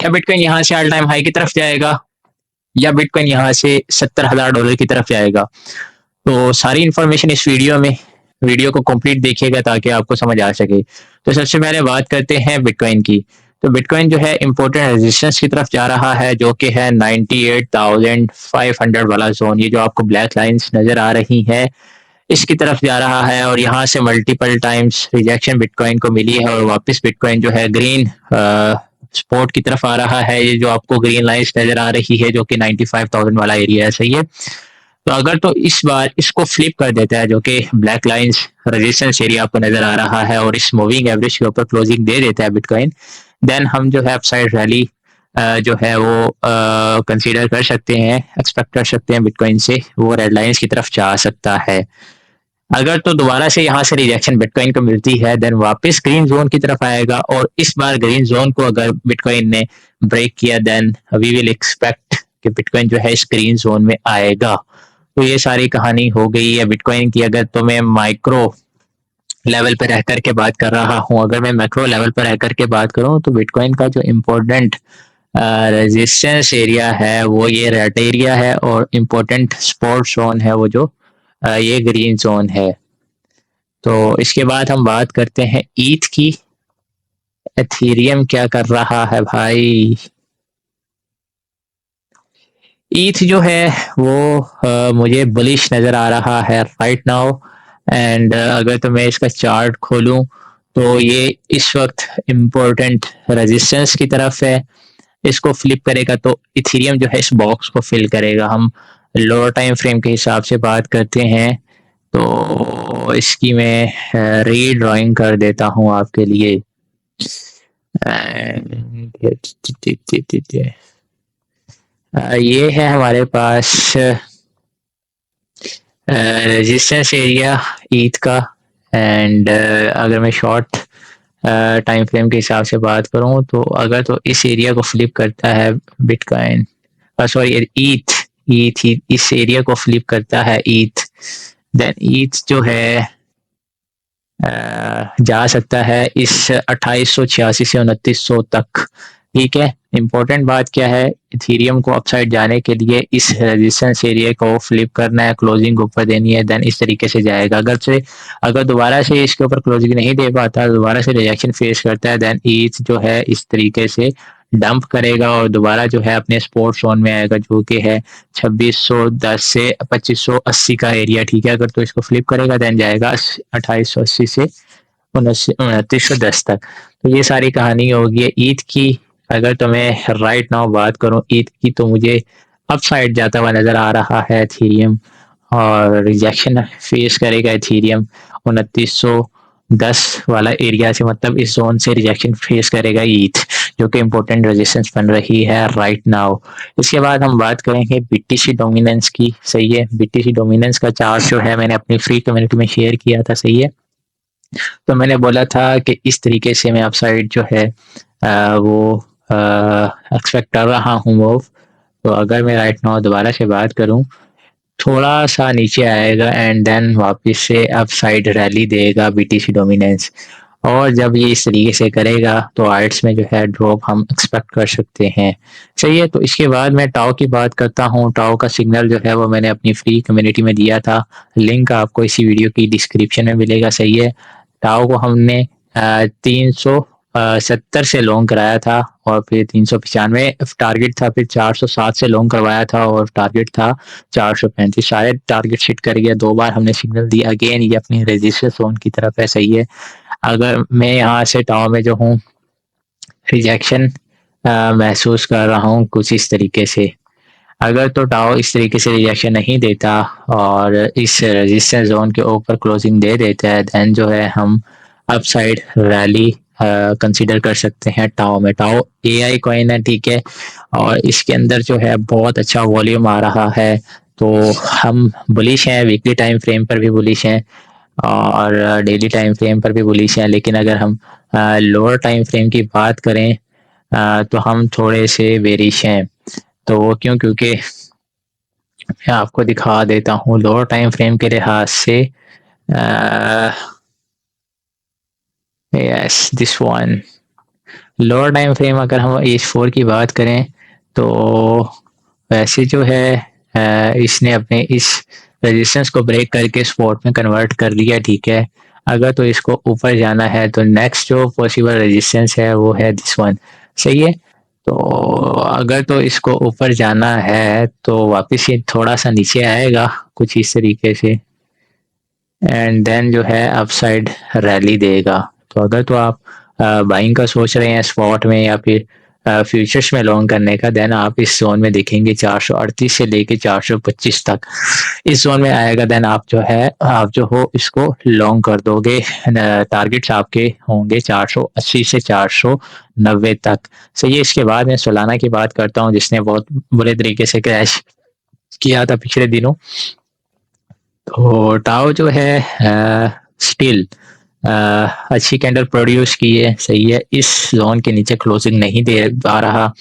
क्या बिटकॉइन यहाँ से ऑल टाइम हाई की तरफ जाएगा या बिटकॉइन यहाँ से $70,000 की तरफ जाएगा? तो सारी इन्फॉर्मेशन इस वीडियो में, वीडियो को कंप्लीट देखिएगा ताकि आपको समझ आ सके। तो सबसे पहले बात करते हैं बिटकॉइन की। तो बिटकॉइन जो है इम्पोर्टेंट रेजिस्टेंस की तरफ जा रहा है जो कि है 98,500 वाला जोन। ये जो आपको ब्लैक लाइंस नजर आ रही है इसकी तरफ जा रहा है और यहाँ से मल्टीपल टाइम्स रिजेक्शन बिटकॉइन को मिली है और वापस बिटकॉइन जो है ग्रीन सपोर्ट की तरफ आ रहा है। ये जो आपको ग्रीन लाइंस नजर आ रही है जो कि 95,000 वाला एरिया है, सही है। तो अगर तो इस बार इसको फ्लिप कर देता है जो कि ब्लैक लाइंस रेजिस्टेंस एरिया आपको नजर आ रहा है और इस मूविंग एवरेज के ऊपर क्लोजिंग दे देता है बिटकॉइन, देन हम जो है अपसाइड रैली जो है वो कंसीडर कर सकते हैं, एक्सपेक्ट कर सकते हैं बिटकॉइन से, वो रेड लाइंस की तरफ जा सकता है। अगर तो दोबारा से यहाँ से रिजेक्शन बिटकॉइन को मिलती है देन वापस ग्रीन जोन की तरफ आएगा और इस बार ग्रीन जोन को अगर बिटकॉइन ने ब्रेक किया देन वी विल एक्सपेक्ट कि बिटकॉइन जो है इस ग्रीन जोन में आएगा। तो ये सारी कहानी हो गई है बिटकॉइन की। अगर तो मैं माइक्रो लेवल पर रह करके बात कर रहा हूँ, अगर मैं मैक्रो लेवल पर रह करके बात करूँ तो बिटकॉइन का जो इम्पोर्टेंट रेजिस्टेंस एरिया है वो ये रेड एरिया है और इम्पोर्टेंट सपोर्ट जोन है वो जो ये ग्रीन जोन है। तो इसके बाद हम बात करते हैं ईथ की। एथीरियम क्या कर रहा है भाई? ईथ जो है वो मुझे बुलिश नजर आ रहा है राइट नाउ। एंड अगर तो मैं इसका चार्ट खोलूं तो ये इस वक्त इम्पोर्टेंट रेजिस्टेंस की तरफ है। इसको फ्लिप करेगा तो इथेरियम जो है इस बॉक्स को फिल करेगा। हम लोअर टाइम फ्रेम के हिसाब से बात करते हैं तो इसकी मैं री ड्राइंग कर देता हूँ आपके लिए। ये है हमारे पास रेजिस्टेंस एरिया ईथ का। एंड अगर मैं शॉर्ट टाइम फ्रेम के हिसाब से बात करूं तो अगर तो इस एरिया को फ्लिप करता है बिटकॉइन, सॉरी ईथ, ईथ इस एरिया को फ्लिप करता है ईथ, देन ईथ जो है जा सकता है इस 2886 से 2900 तक। ठीक है, इंपॉर्टेंट बात क्या है, इथेरियम को अपसाइड जाने के लिए इस रेजिस्टेंस एरिया को फ्लिप करना है, क्लोजिंग ऊपर देनी है, देन इस तरीके से जाएगा। अगर दोबारा से इसके ऊपर क्लोजिंग नहीं दे पाता, दोबारा से रिजेक्शन फेस करता है, देन ईथ जो है इस तरीके से डंप करेगा और दोबारा जो है अपने सपोर्ट जोन में आएगा जो कि है 2610 से 2580 का एरिया। ठीक है, अगर तो इसको फ्लिप करेगा देन जाएगा 2880 से 2910 तक। तो ये सारी कहानी होगी ईद की। अगर तो मैं राइट नाउ बात करूं ईद की तो मुझे अपसाइड जाता हुआ नजर आ रहा है एथेरियम और रिजेक्शन फेस करेगा एथेरियम 2910 वाला एरिया से, मतलब इस जोन से रिजेक्शन फेस करेगा ईथ जो कि इम्पोर्टेंट रेजिस्टेंस बन रही है राइट नाउ। इसके बाद हम बात करेंगे बीटीसी डोमिनेंस की। सही है, बीटीसी डोमिनेंस का चार्ट जो है मैंने अपनी फ्री कम्युनिटी में शेयर किया था। सही है, तो मैंने बोला था कि इस तरीके से मैं अपसाइड जो है वो एक्सपेक्ट कर रहा हूँ मूव। तो अगर मैं राइट नाउ दोबारा से बात करूँ थोड़ा सा नीचे आएगा एंड देन वापस से अपसाइड रैली देगा बीटीसी डोमिनेंस, और जब ये इस तरीके से करेगा तो आर्ट्स में जो है ड्रॉप हम एक्सपेक्ट कर सकते हैं। सही है, तो इसके बाद मैं टाओ की बात करता हूँ। टाओ का सिग्नल जो है वो मैंने अपनी फ्री कम्युनिटी में दिया था, लिंक आपको इसी वीडियो की डिस्क्रिप्शन में मिलेगा। सही है, टाओ को हमने 370 से लॉन्ग कराया था और फिर 395 टारगेट था, फिर 407 से लॉन्ग करवाया था और टारगेट था 435। शायद टारगेट हिट कर गया, 2 बार हमने सिग्नल दिया। अगेन ये अपनी रेजिस्टेंस जोन की तरफ है। सही है, अगर मैं यहाँ से टाओ में जो हूँ रिजेक्शन महसूस कर रहा हूँ कुछ इस तरीके से। अगर तो टाओ इस तरीके से रिजेक्शन नहीं देता और इस रेजिस्टेंस जोन के ऊपर क्लोजिंग दे देता है देन जो है हम अपसाइड रैली कंसीडर कर सकते हैं टाओ में। टाओ एआई कॉइन है, ठीक है, और इसके अंदर जो है बहुत अच्छा वॉल्यूम आ रहा है। तो हम बुलिश हैं, वीकली टाइम फ्रेम पर भी बुलिश हैं और डेली टाइम फ्रेम पर भी बुलिश हैं। लेकिन अगर हम लोअर टाइम फ्रेम की बात करें तो हम थोड़े से बेरिश हैं। तो वो क्यों? क्योंकि मैं आपको दिखा देता हूँ लोअर टाइम फ्रेम के लिहाज से। Yes, this one lower time frame अगर हम H4 की बात करें तो वैसे जो है इसने अपने इस रेजिस्टेंस को ब्रेक करके सपोर्ट में कन्वर्ट कर लिया, ठीक है। अगर तो इसको ऊपर जाना है तो नेक्स्ट जो पॉसिबल रेजिस्टेंस है वो है दिस वन, सही है। तो अगर तो इसको ऊपर जाना है तो वापस ये थोड़ा सा नीचे आएगा कुछ इस तरीके से, एंड देन जो है अपसाइड रैली देगा। तो अगर तो आप बाइंग का सोच रहे हैं स्पॉट में या फिर फ्यूचर्स में लॉन्ग करने का, देन आप इस जोन में देखेंगे 438 से लेके 425 तक इस जोन में आएगा। देन आप जो है आप जो हो इसको लॉन्ग कर दोगे। टारगेट्स आपके होंगे 480 से 490 तक। सही है। इसके बाद मैं सोलाना की बात करता हूँ जिसने बहुत बुरे तरीके से क्रैश किया था पिछले दिनों। तो टाओ जो है स्टिल अच्छी कैंडल प्रोड्यूस की है, सही है। इस जोन के नीचे क्लोजिंग नहीं दे पा रहा।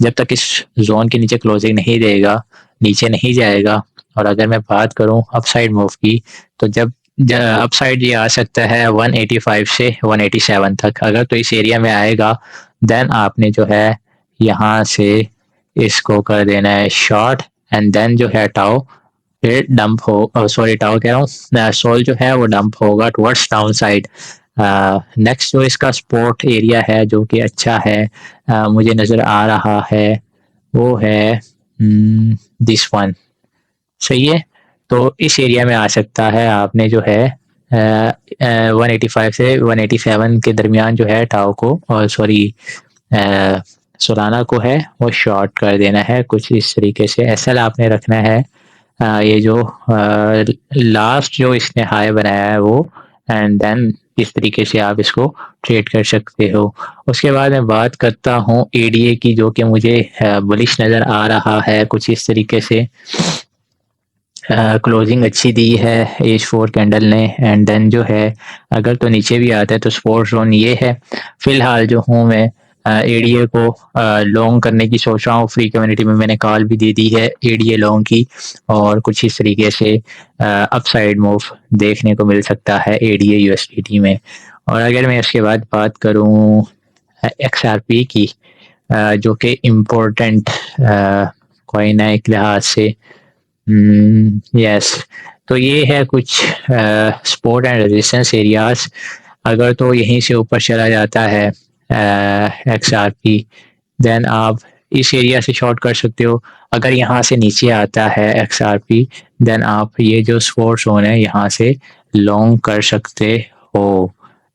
जब तक इस जोन के नीचे क्लोजिंग नहीं देगा नीचे नहीं जाएगा। और अगर मैं बात करूं अपसाइड मूव की तो जब अपसाइड ये आ सकता है 185 से 187 तक। अगर तो इस एरिया में आएगा देन आपने जो है यहाँ से इसको कर देना है शॉर्ट, एंड देन जो है टाओ फिर डंप हो, सॉरी टाओ कह रहा हूँ, सोल जो है वो डंप होगा टुवर्ड्स डाउन साइड। नेक्स्ट जो इसका स्पोर्ट एरिया है जो कि अच्छा है मुझे नज़र आ रहा है वो है दिस वन, सही है। तो इस एरिया में आ सकता है। आपने जो है 185 से 187 के दरमियान जो है टाओ को और सॉरी सोलाना को है वो शॉर्ट कर देना है कुछ इस तरीके से। एसएल आपने रखना है ये जो लास्ट जो इसने हाई बनाया है वो, एंड देन इस तरीके से आप इसको ट्रेड कर सकते हो। उसके बाद मैं बात करता हूँ एडीए की जो कि मुझे बुलिश नज़र आ रहा है कुछ इस तरीके से। क्लोजिंग अच्छी दी है H4 कैंडल ने, एंड देन जो है अगर तो नीचे भी आता है तो सपोर्ट जोन ये है। फिलहाल जो हूँ मैं एडीए को लॉन्ग करने की सोच रहा हूँ। फ्री कम्युनिटी में मैंने कॉल भी दे दी है एडीए लॉन्ग की, और कुछ इस तरीके से अपसाइड मूव देखने को मिल सकता है एडीए यूएसडीटी में। और अगर मैं इसके बाद बात करूँ XRP की जो कि इम्पोर्टेंट कॉइन है एक लिहाज से, यस, तो ये है कुछ सपोर्ट एंड रेजिस्टेंस एरियाज। अगर तो यहीं से ऊपर चला जाता है XRP देन आप इस एरिया से शॉर्ट कर सकते हो। अगर यहाँ से नीचे आता है XRP देन आप ये जो सपोर्ट जोन है यहाँ से लॉन्ग कर सकते हो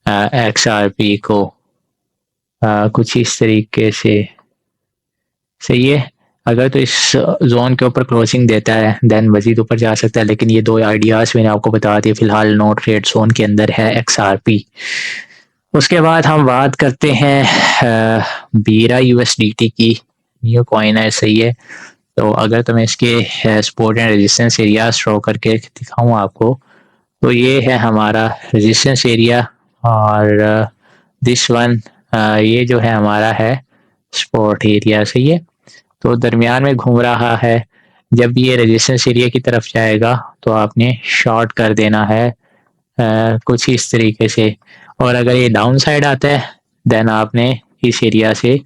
XRP को कुछ इस तरीके से, सही है। अगर तो इस जोन के ऊपर क्लोजिंग देता है देन मजीद ऊपर जा सकता है, लेकिन ये दो आइडियाज मैंने आपको बता दिए। फिलहाल नो ट्रेड जोन के अंदर है XRP। उसके बाद हम बात करते हैं बीरा USDT की, न्यू कॉइन है, सही है। तो अगर तो मैं इसके support and resistance area draw करके दिखाऊं आपको तो ये है हमारा रेजिस्टेंस एरिया, और दिस वन ये जो है हमारा है सपोर्ट एरिया, सही है। तो दरमियान में घूम रहा है। जब ये रेजिस्टेंस एरिया की तरफ जाएगा तो आपने शॉर्ट कर देना है कुछ इस तरीके से। और अगर ये डाउन साइड आता है देन आपने इस एरिया से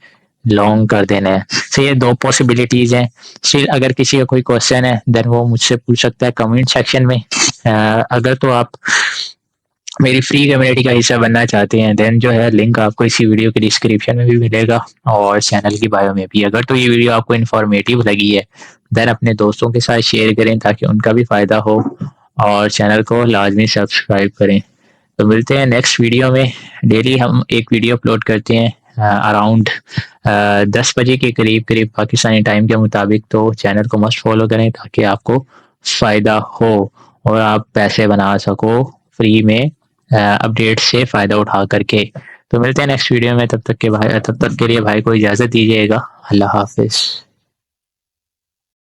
लॉन्ग कर देना है। तो ये दो पॉसिबिलिटीज हैं। स्टिल अगर किसी का कोई क्वेश्चन है देन वो मुझसे पूछ सकता है कमेंट सेक्शन में। अगर तो आप मेरी फ्री कम्युनिटी का हिस्सा बनना चाहते हैं देन जो है लिंक आपको इसी वीडियो के डिस्क्रिप्शन में भी मिलेगा और चैनल की बायो में भी। अगर तो ये वीडियो आपको इन्फॉर्मेटिव लगी है देन अपने दोस्तों के साथ शेयर करें ताकि उनका भी फायदा हो, और चैनल को लाजमी सब्सक्राइब करें। तो मिलते हैं नेक्स्ट वीडियो में। डेली हम एक वीडियो अपलोड करते हैं अराउंड 10 बजे के करीब करीब पाकिस्तानी टाइम के मुताबिक। तो चैनल को मस्ट फॉलो करें ताकि आपको फ़ायदा हो और आप पैसे बना सको फ्री में अपडेट से फ़ायदा उठा करके। तो मिलते हैं नेक्स्ट वीडियो में। तब तक के लिए भाई को इजाज़त दीजिएगा। अल्लाह हाफिज़।